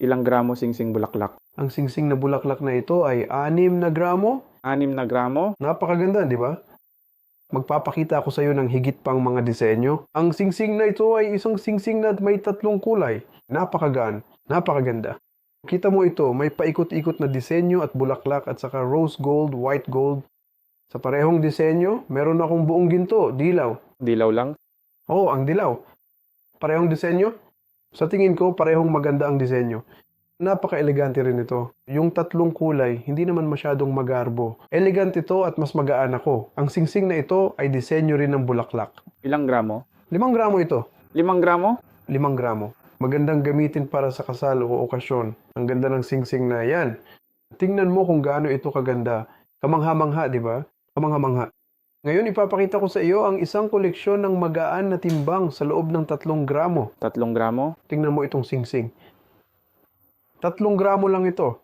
Ilang gramo singsing bulaklak? Ang singsing na bulaklak na ito ay 6 na gramo. 6 na gramo? Napakaganda, di ba? Magpapakita ako sa iyo ng higit pang mga disenyo. Ang singsing na ito ay isang singsing na may 3 kulay. Napakagaan, napakaganda. Kita mo ito, may paikot-ikot na disenyo at bulaklak at saka rose gold, white gold. Sa parehong disenyo, meron akong buong ginto, dilaw. Dilaw lang? Oo, ang dilaw. Parehong disenyo? Sa tingin ko, parehong maganda ang disenyo. Napaka-elegante rin ito. Yung 3 kulay, hindi naman masyadong magarbo. Elegant ito at mas magaan ako. Ang singsing na ito ay disenyo rin ng bulaklak. Ilang gramo? 5 gramo ito. 5 gramo? 5 gramo. Magandang gamitin para sa kasal o okasyon. Ang ganda ng singsing na yan. Tingnan mo kung gaano ito kaganda. Kamangha-mangha, di ba? Kamangha-mangha. Ngayon ipapakita ko sa iyo ang isang koleksyon ng magaan na timbang sa loob ng 3 gramo. 3 gramo? Tingnan mo itong singsing. 3 gramo lang ito.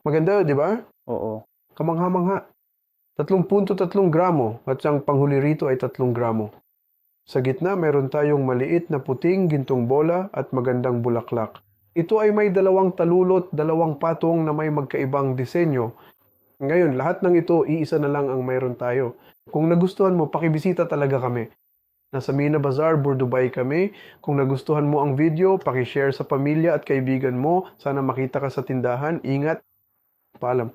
Maganda, di ba? Oo. Kamangha-mangha. 3.3 gramo at ang panghuli rito ay 3 gramo. Sa gitna, meron tayong maliit na puting gintong bola at magandang bulaklak. Ito ay may 2 talulot, 2 patong na may magkaibang disenyo. Ngayon, lahat ng ito, iisa na lang ang mayroon tayo. Kung nagustuhan mo, pakibisita talaga kami. Nasa Mina Bazaar, Burdubay kami. Kung nagustuhan mo ang video, pakishare sa pamilya at kaibigan mo. Sana makita ka sa tindahan. Ingat. Paalam.